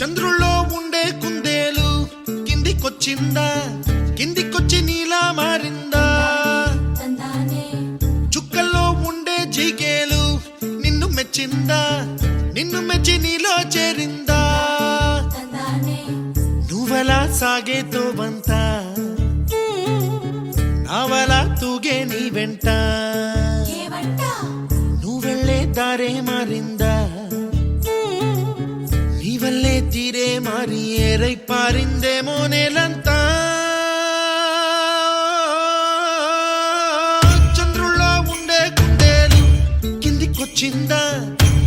చంద్రుల్లో ఉండే కుందేలు కిందికొచ్చిందా, కిందికొచ్చి నీలా మారిందా? చుక్కల్లో ఉండే జిగేలు నిన్ను మెచ్చిందా, నిన్ను మెచ్చి నీలో చేరిందా? నువ్వలా సాగేతో బంత నావలా తూగే నీ వెంట, నువ్వెళ్ళే దారే మారిందా, నీ వల్లే తీరే మారి ఏరై పారిందేమో నేలంతా. చంద్రుల్లో ఉండే కుందేలు కిందికొచ్చిందా,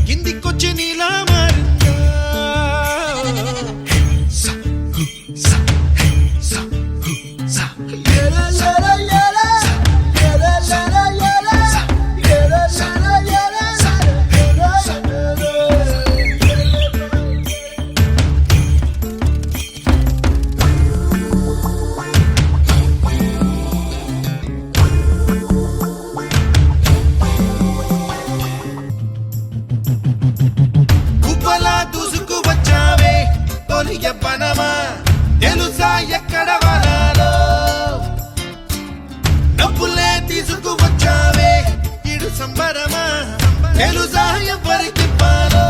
కిందికొచ్చి నీలా మారిందా? పనమా తెలుసా ఎక్కడ వనాలో, డబ్బులే తీసుకువచ్చావే ఇడు సంబరమా తెలుసా ఎవరికి పాలో?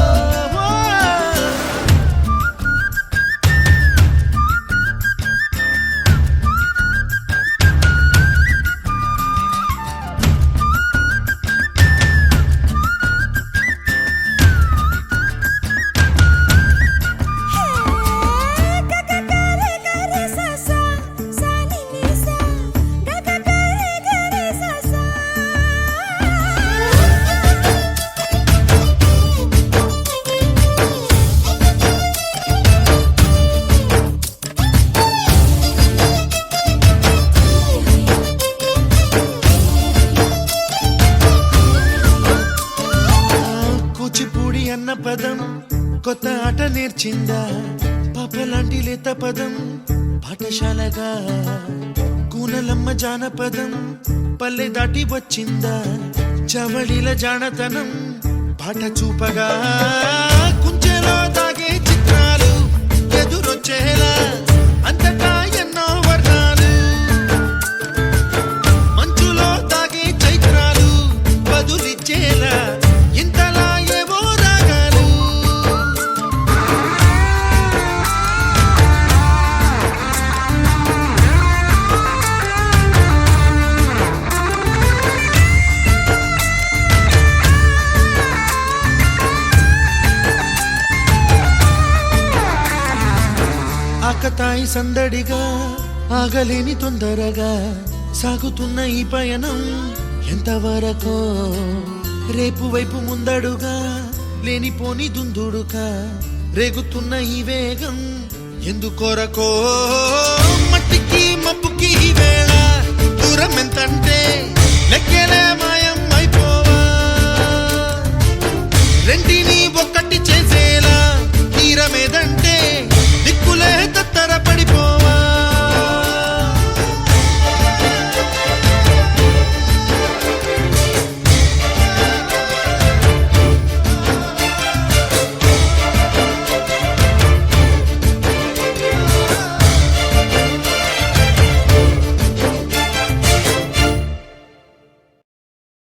కూచిపూడి అన్న పదం కొత్త ఆట నేర్చిందా, పాపలాంటి లేత పదం పాఠశాలగా, కూనలమ్మ జానపదం పల్లె దాటి వచ్చిందా, చవళిల జానతనం పాట చూపగా, కుంచెలో తాగే చిత్రాలు ఎదురొచ్చేలా అంతటా ఎన్నో వర్ణాలు, మంచులో తాగే చైత్రాలు బదులిచ్చేలా ఇంతలా ఏవో రాగాలు. ఆకతాయి సందడిగా ఆగలేని తొందరగా సాగుతున్న ఈ పయనం ఎంతవరకో, రేపు వైపు ముందడుగా లేనిపోని దుందుడుగా రేగుతున్న ఈ వేగం ఎందుకొరకో? మట్టికి మబ్బుకి ఈ వేళ దూరం ఎంతంటే లెక్కలే మాయం అయిపోవా, రెంటిని ఒక్కటి చేసేలా తీరమేద